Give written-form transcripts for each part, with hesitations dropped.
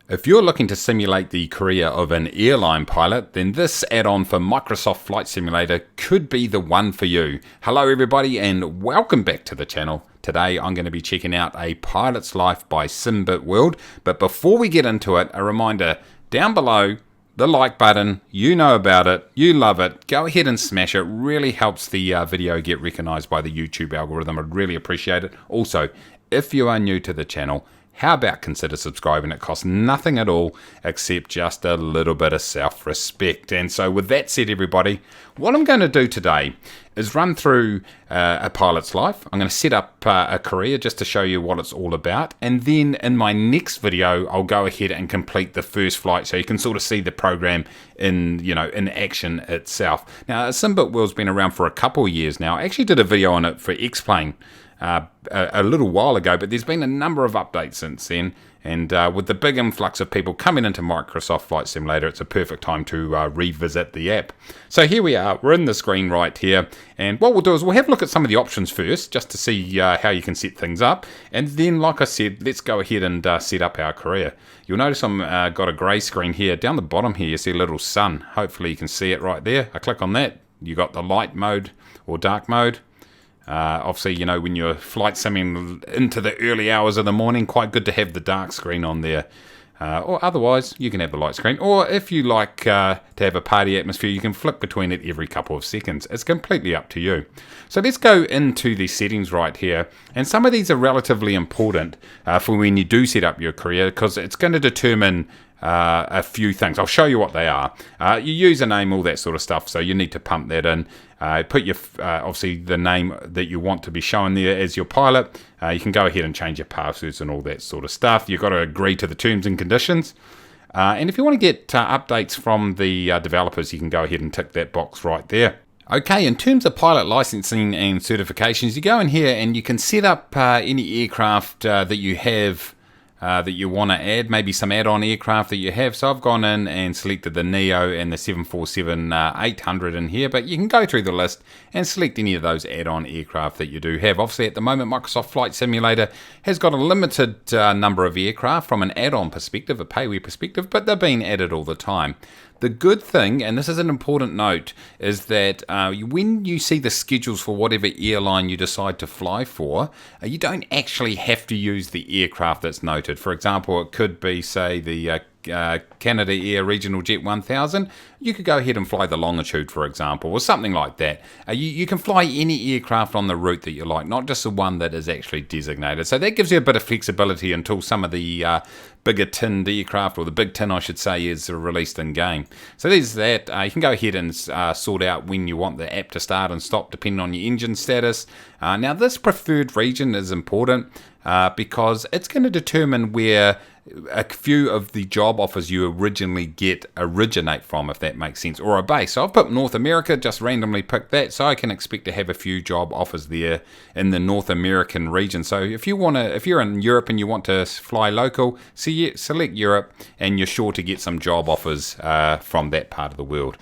If you're looking to simulate the career of an airline pilot, then this add-on for Microsoft Flight Simulator could be the one for you. Hello everybody and welcome back to the channel. Today I'm going to be checking out A Pilot's Life by Simbit World, but before we get into it, a reminder, down below, the like button, you know about it, you love it, go ahead and smash it, really helps the video get recognized by the YouTube algorithm. I'd really appreciate it. Also, if you are new to the channel, how about consider subscribing? It costs nothing at all except just a little bit of self-respect. And so with that said, everybody, what I'm going to do today is run through A Pilot's Life. I'm going to set up a career just to show you what it's all about. And then in my next video, I'll go ahead and complete the first flight so you can sort of see the program in action itself. Now, Simbit World's been around for a couple of years now. I actually did a video on it for X-Plane a little while ago, but there's been a number of updates since then, and with the big influx of people coming into Microsoft Flight Simulator, it's a perfect time to revisit the app. So here we are, we're in the screen right here, and what we'll do is we'll have a look at some of the options first, just to see how you can set things up, and then, like I said, let's go ahead and set up our career. You'll notice I'm got a grey screen here. Down the bottom here you see a little sun. Hopefully you can see it right there. I click on that, you got the light mode or dark mode. Obviously, when you're flight simming into the early hours of the morning, quite good to have the dark screen on there. Or otherwise, you can have the light screen. Or if you like to have a party atmosphere, you can flip between it every couple of seconds. It's completely up to you. So let's go into the settings right here. And some of these are relatively important for when you do set up your career, because it's going to determine a few things. I'll show you what they are. Your username, all that sort of stuff, so you need to pump that in. Put your obviously the name that you want to be shown there as your pilot. You can go ahead and change your passwords and all that sort of stuff. You've got to agree to the terms and conditions. And if you want to get updates from the developers, you can go ahead and tick that box right there. Okay, in terms of pilot licensing and certifications, you go in here and you can set up any aircraft that you have that you want to add, maybe some add-on aircraft that you have. So I've gone in and selected the Neo and the 747-800 in here, but you can go through the list and select any of those add-on aircraft that you do have. Obviously at the moment Microsoft Flight Simulator has got a limited number of aircraft from an add-on perspective, a payware perspective, but they're being added all the time. The good thing, and this is an important note, is that when you see the schedules for whatever airline you decide to fly for, you don't actually have to use the aircraft that's noted. For example, it could be, say, the Canada Air Regional Jet 1000. You could go ahead and fly the Longitude, for example, or something like that. You can fly any aircraft on the route that you like, not just the one that is actually designated. So that gives you a bit of flexibility until some of the bigger tinned aircraft, or the big tin I should say, is released in game. So there's that. You can go ahead and sort out when you want the app to start and stop depending on your engine status. Now this preferred region is important because it's going to determine where a few of the job offers you originally originate from, if that makes sense, or a base. So I've put North America, just randomly picked that, so I can expect to have a few job offers there in the North American region. So if you're in Europe and you want to fly local, select Europe, and you're sure to get some job offers from that part of the world.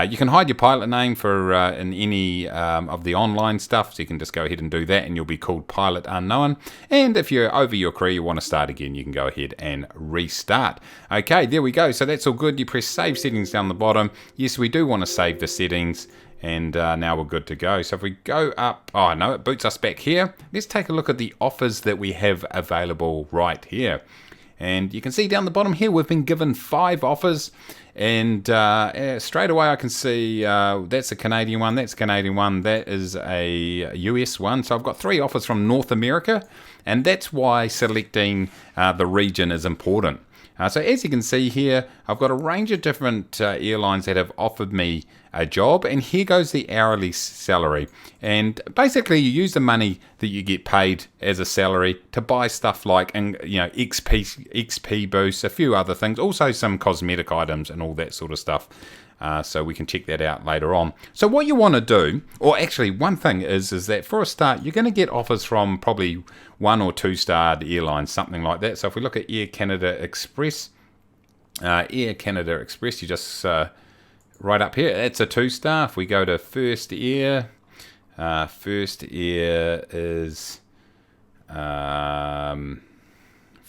You can hide your pilot name for in any of the online stuff, so you can just go ahead and do that and you'll be called Pilot Unknown. And if you're over your career, you want to start again, you can go ahead and restart. Okay, there we go. So that's all good. You press Save Settings down the bottom. Yes, we do want to save the settings, and now we're good to go. So if we go up, oh no, it boots us back here. Let's take a look at the offers that we have available right here. And you can see down the bottom here, we've been given 5 offers. And straight away I can see that's a Canadian one, that's a Canadian one, that is a US one. So I've got 3 offers from North America, and that's why selecting the region is important. So as you can see here, I've got a range of different airlines that have offered me a job, and here goes the hourly salary. And basically you use the money that you get paid as a salary to buy stuff like XP boosts, a few other things, also some cosmetic items and all that sort of stuff. So we can check that out later on. So what you want to do, or actually one thing is that for a start, you're going to get offers from probably 1 or 2 starred airlines, something like that. So if we look at Air Canada Express, you just right up here, it's a 2-star. If we go to First Air, First Air is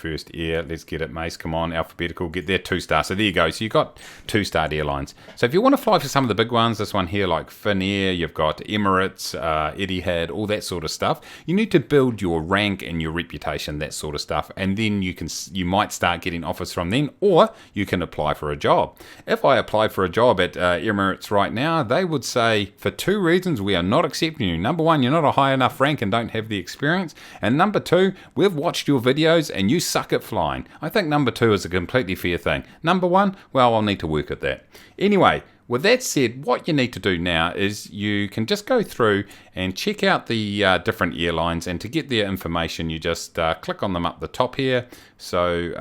First Air, let's get it, Mace, come on, alphabetical, get there, 2-star. So there you go, so you've got 2-starred airlines. So if you want to fly for some of the big ones, this one here like Finnair, you've got Emirates, Etihad, all that sort of stuff, you need to build your rank and your reputation, that sort of stuff, and then you might start getting offers from then, or you can apply for a job. If I applied for a job at Emirates right now, they would say, for 2 reasons, we are not accepting you. Number 1, you're not a high enough rank and don't have the experience, and number 2, we've watched your videos and you suck at flying. I think number 2 is a completely fair thing. Number 1, well, I'll need to work at that. Anyway, with that said, what you need to do now is you can just go through and check out the different airlines, and to get their information, you just click on them up the top here. So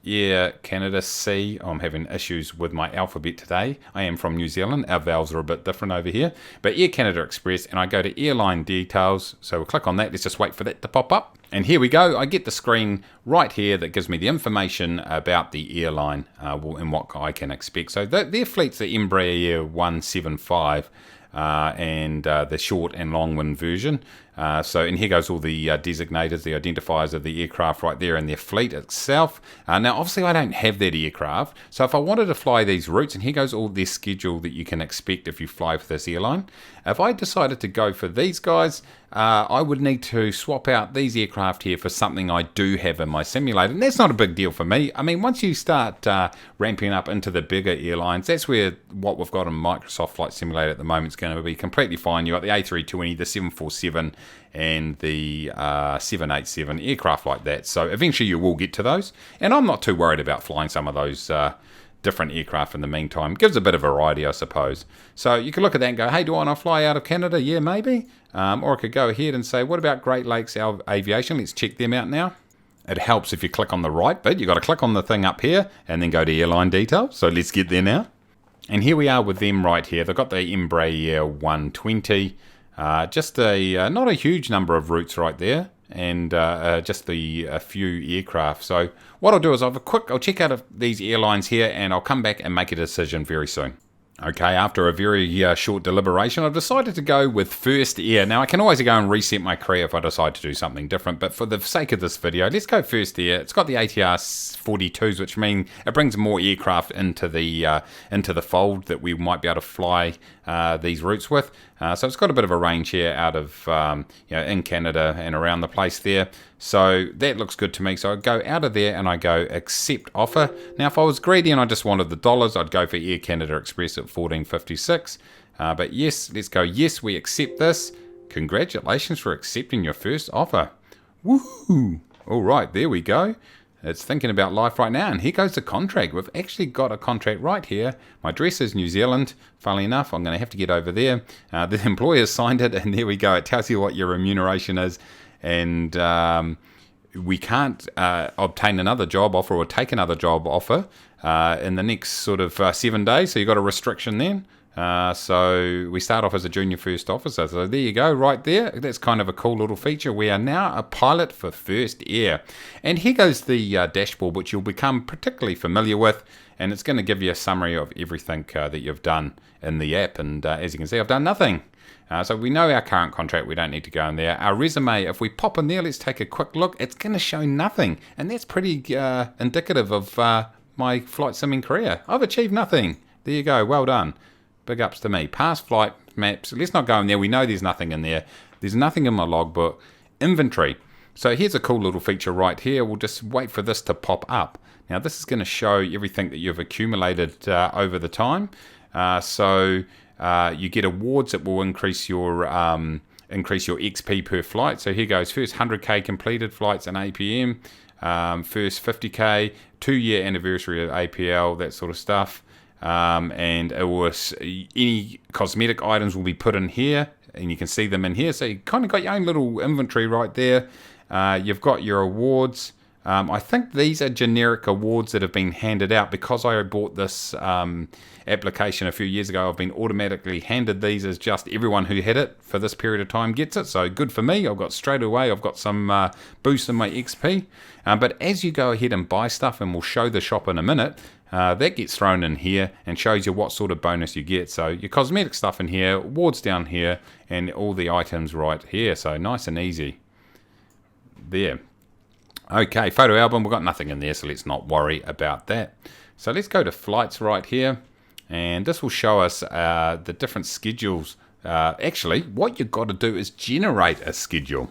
Air Canada C. I'm having issues with my alphabet today. I am from New Zealand. Our vowels are a bit different over here. But Air Canada Express, and I go to airline details. So we'll click on that. Let's just wait for that to pop up. And here we go. I get the screen right here that gives me the information about the airline and what I can expect. So their fleet's the Embraer 175. And the short and long wind version. And here goes all the designators, the identifiers of the aircraft right there, and their fleet itself. Now, obviously, I don't have that aircraft, so if I wanted to fly these routes, and here goes all their schedule that you can expect if you fly for this airline. If I decided to go for these guys, I would need to swap out these aircraft here for something I do have in my simulator, and that's not a big deal for me. I mean, once you start ramping up into the bigger airlines, that's where what we've got in Microsoft Flight Simulator at the moment is going to be completely fine. You've got the A320, the 747, and the 787 aircraft like that. So eventually you will get to those, and I'm not too worried about flying some of those different aircraft in the meantime. Gives a bit of variety, I suppose. So you can look at that and go, hey, do I want to fly out of Canada? Yeah, maybe. Or I could go ahead and say, what about Great Lakes Aviation? Let's check them out now. It helps if you click on the right bit. You've got to click on the thing up here and then go to airline details. So let's get there now. And here we are with them right here. They've got the Embraer 120. Just not a huge number of routes right there, and just a few aircraft. So what I'll do is I'll check out these airlines here, and I'll come back and make a decision very soon. Okay, after a very short deliberation, I've decided to go with First Air. Now, I can always go and reset my career if I decide to do something different, but for the sake of this video, let's go First Air. It's got the ATR 42s, which mean it brings more aircraft into the fold that we might be able to fly these routes with. So it's got a bit of a range here out of in Canada and around the place there. So that looks good to me. So I go out of there and I go accept offer. Now, if I was greedy and I just wanted the dollars, I'd go for Air Canada Express at $14.56. But yes, let's go. Yes, we accept this. Congratulations for accepting your first offer. Woohoo! All right, there we go. It's thinking about life right now, and here goes the contract. We've actually got a contract right here. My address is New Zealand. Funnily enough, I'm going to have to get over there. The employer signed it, and there we go. It tells you what your remuneration is, and we can't obtain another job offer or take another job offer in the next sort of 7 days, so you've got a restriction then. So we start off as a junior first officer. So there you go, right there. That's kind of a cool little feature. We are now a pilot for First Air. And here goes the dashboard, which you'll become particularly familiar with. And it's going to give you a summary of everything that you've done in the app. And as you can see, I've done nothing. So we know our current contract. We don't need to go in there. Our resume, if we pop in there, let's take a quick look. It's going to show nothing. And that's pretty indicative of my flight simming career. I've achieved nothing. There you go. Well done. Big ups to me. Past flight maps. Let's not go in there. We know there's nothing in there. There's nothing in my logbook. Inventory. So here's a cool little feature right here. We'll just wait for this to pop up. Now this is going to show everything that you've accumulated over the time. You get awards that will increase your XP per flight. So here goes. First 100k completed flights in APM. First 50k. 2-year anniversary of APL. That sort of stuff. And it was any cosmetic items will be put in here, and you can see them in here. So you kind of got your own little inventory right there. You've got your awards. I think these are generic awards that have been handed out because I bought this application a few years ago. I've been automatically handed these as just everyone who had it for this period of time gets it. So good for me. I've got straight away. I've got some boost in my XP. But as you go ahead and buy stuff, and we'll show the shop in a minute, that gets thrown in here and shows you what sort of bonus you get. So your cosmetic stuff in here, awards down here, and all the items right here. So nice and easy. There. Okay, photo album, we've got nothing in there, so let's not worry about that. So let's go to flights right here, and this will show us the different schedules. Actually, what you've got to do is generate a schedule.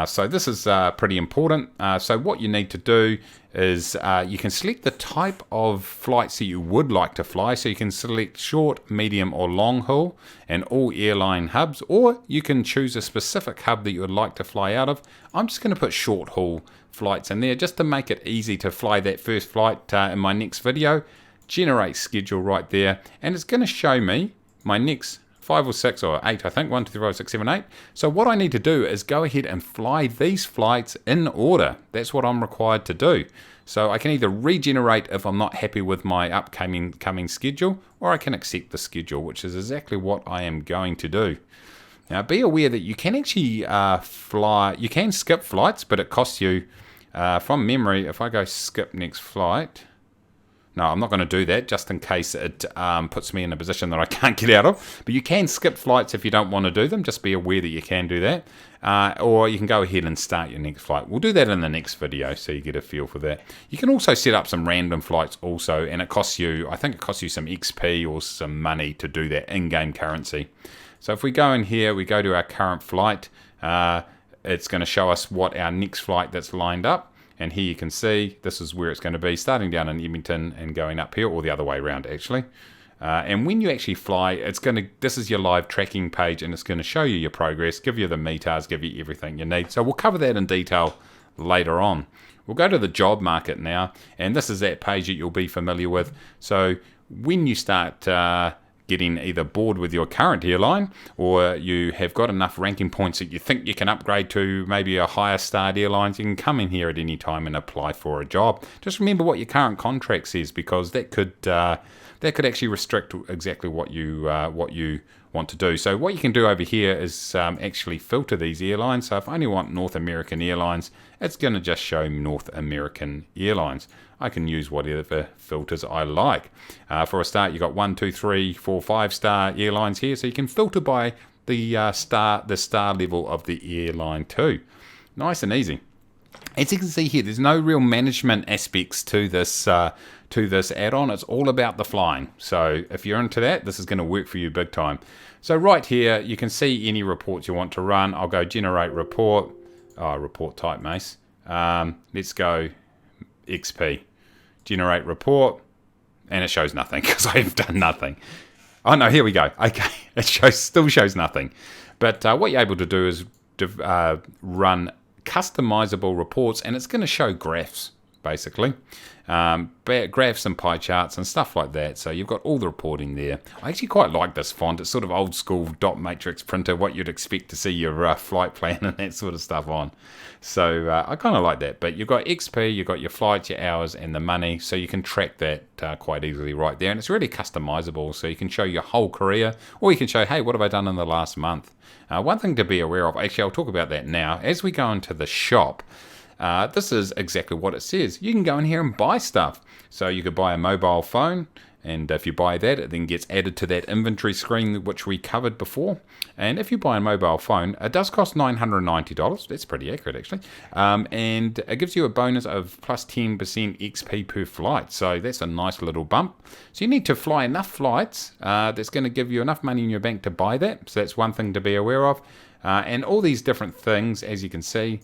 So this is pretty important. So what you need to do is you can select the type of flights that you would like to fly. So you can select short, medium or long haul and all airline hubs, or you can choose a specific hub that you would like to fly out of. I'm just going to put short haul flights in there just to make it easy to fly that first flight in my next video. Generate schedule right there, and it's going to show me my next 5 or 6 or 8, I think, 1, 2, 3, 4, 5, 6, 7, 8. So what I need to do is go ahead and fly these flights in order. That's what I'm required to do. So I can either regenerate if I'm not happy with my coming schedule, or I can accept the schedule, which is exactly what I am going to do. Now be aware that you can actually you can skip flights, but it costs you, from memory, if I go skip next flight, no, I'm not going to do that just in case it puts me in a position that I can't get out of. But you can skip flights if you don't want to do them. Just be aware that you can do that. Or you can go ahead and start your next flight. We'll do that in the next video so you get a feel for that. You can also set up some random flights also, and it costs you, I think it costs you some XP or some money to do that in-game currency. So if we go in here, we go to our current flight, it's going to show us what our next flight that's lined up. And here you can see this is where it's going to be, starting down in Edmonton and going up here, or the other way around actually. And when you actually fly, this is your live tracking page, and it's going to show you your progress, give you the METARs, give you everything you need. So we'll cover that in detail later on. We'll go to the job market now, and this is that page that you'll be familiar with. So when you start getting either bored with your current airline, or you have got enough ranking points that you think you can upgrade to maybe a higher starred airlines, you can come in here at any time and apply for a job. Just remember what your current contract says, because that could actually restrict exactly what you want to do. So what you can do over here is actually filter these airlines. So if I only want North American Airlines, it's going to just show North American Airlines. I can use whatever filters I like. For a start, you've got 1, 2, 3, 4, 5-star airlines here, so you can filter by the star level of the airline too. Nice and easy. As you can see here, there's no real management aspects to this add-on. It's all about the flying. So if you're into that, this is going to work for you big time. So right here, you can see any reports you want to run. I'll go generate report. Report type, Mace. Let's go XP. Generate report, and it shows nothing because I've done nothing. Oh no, here we go. Okay, it still shows nothing. But what you're able to do is run customizable reports, and it's going to show graphs basically, graphs and pie charts and stuff like that. So you've got all the reporting there. I actually quite like this font. It's sort of old school dot matrix printer, what you'd expect to see your flight plan and that sort of stuff on. So I kind of like that. But you've got XP, you've got your flights, your hours and the money, so you can track that quite easily right there. And it's really customizable, so you can show your whole career, or you can show, hey, what have I done in the last month? One thing to be aware of, actually I'll talk about that now, as we go into the shop. This is exactly what it says. You can go in here and buy stuff. So you could buy a mobile phone, and if you buy that, it then gets added to that inventory screen which we covered before. And if you buy a mobile phone, it does cost $990. That's pretty accurate actually. And it gives you a bonus of plus 10% XP per flight. So that's a nice little bump. So you need to fly enough flights that's going to give you enough money in your bank to buy that. So that's one thing to be aware of. And all these different things, as you can see,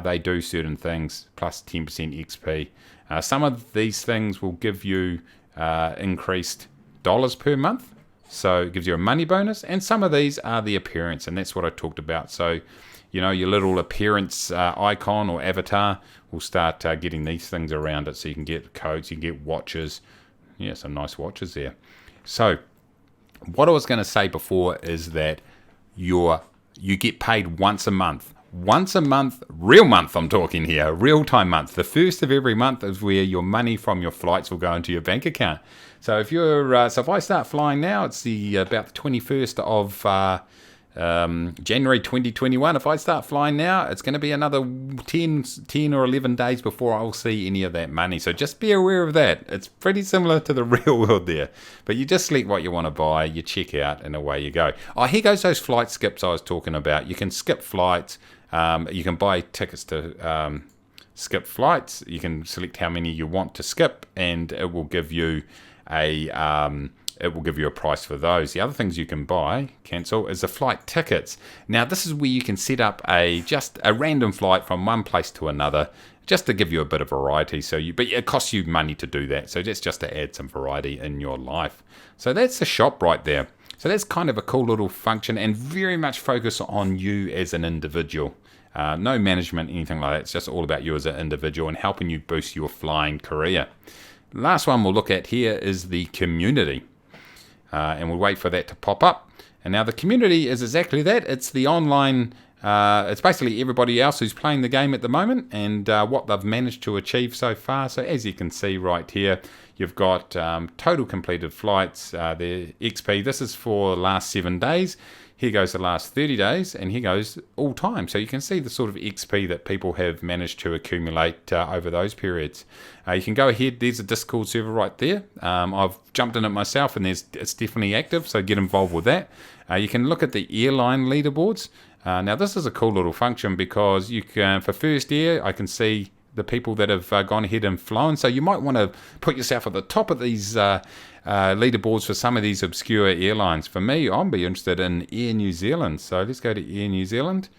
they do certain things, plus 10% XP. Some of these things will give you increased dollars per month, so it gives you a money bonus, and some of these are the appearance, and that's what I talked about. So, you know, your little appearance icon or avatar will start getting these things around it, so you can get codes, you can get watches. Yeah, some nice watches there. So, what I was going to say before is that you get paid once a month. Once a month, real month I'm talking here, real time month. The first of every month is where your money from your flights will go into your bank account. So if you're, so if I start flying now, it's about the 21st of January 2021. If I start flying now, it's going to be another 10 or 11 days before I'll see any of that money. So just be aware of that. It's pretty similar to the real world there. But you just select what you want to buy, you check out, and away you go. Oh, here goes those flight skips I was talking about. You can skip flights. You can buy tickets to skip flights. You can select how many you want to skip, and it will give you a price for those. The other things you can buy, cancel, is the flight tickets. Now this is where you can set up just a random flight from one place to another, just to give you a bit of variety. But it costs you money to do that. So that's just to add some variety in your life. So that's the shop right there. So that's kind of a cool little function, and very much focus on you as an individual. No management, anything like that. It's just all about you as an individual and helping you boost your flying career. Last one we'll look at here is the community. And we'll wait for that to pop up. And now the community is exactly that. It's the online, it's basically everybody else who's playing the game at the moment, and what they've managed to achieve so far. So as you can see right here, you've got total completed flights, the XP. This is for the last 7 days. Here goes the last 30 days, and here goes all time. So you can see the sort of XP that people have managed to accumulate over those periods. You can go ahead, there's a Discord server right there. I've jumped in it myself, and it's definitely active, so get involved with that. You can look at the airline leaderboards. Now this is a cool little function, because you can, for first year, I can see the people that have gone ahead and flown. So you might want to put yourself at the top of these leaderboards for some of these obscure airlines. For me, I'll be interested in Air New Zealand. So let's go to Air New Zealand,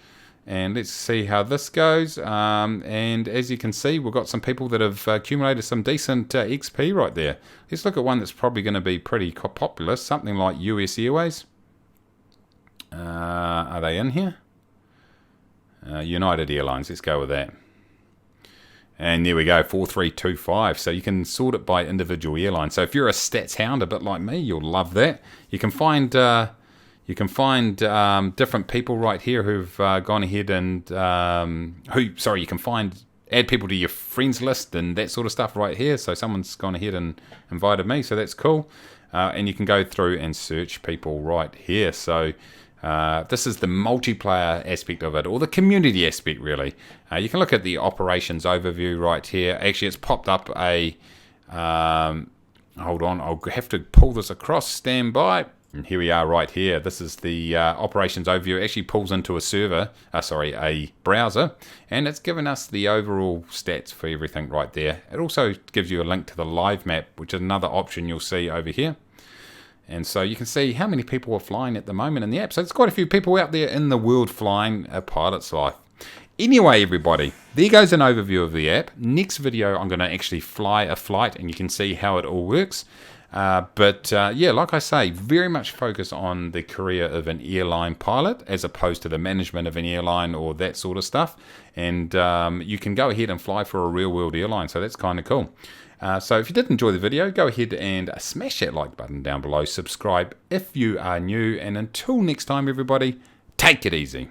and let's see how this goes. And as you can see, we've got some people that have accumulated some decent XP right there. Let's look at one that's probably going to be pretty popular, something like US Airways. Are they in here? United Airlines, let's go with that. And there we go, 4325. So you can sort it by individual airline. So if you're a stats hound, a bit like me, you'll love that. You can find different people right here who've gone ahead and you can add people to your friends list and that sort of stuff right here. So someone's gone ahead and invited me, so that's cool. And you can go through and search people right here. So this is the multiplayer aspect of it, or the community aspect, really. You can look at the operations overview right here. Actually, it's popped up a... hold on, I'll have to pull this across. Stand by. And here we are right here. This is the operations overview. It actually pulls into a browser, and it's given us the overall stats for everything right there. It also gives you a link to the live map, which is another option you'll see over here. And so you can see how many people are flying at the moment in the app. So there's quite a few people out there in the world flying a pilot's life. Anyway, everybody, there goes an overview of the app. Next video, I'm going to actually fly a flight, and you can see how it all works. Yeah, like I say, very much focus on the career of an airline pilot as opposed to the management of an airline or that sort of stuff. And you can go ahead and fly for a real world airline, so that's kind of cool. So if you did enjoy the video, go ahead and smash that like button down below. Subscribe if you are new. And until next time, everybody, take it easy.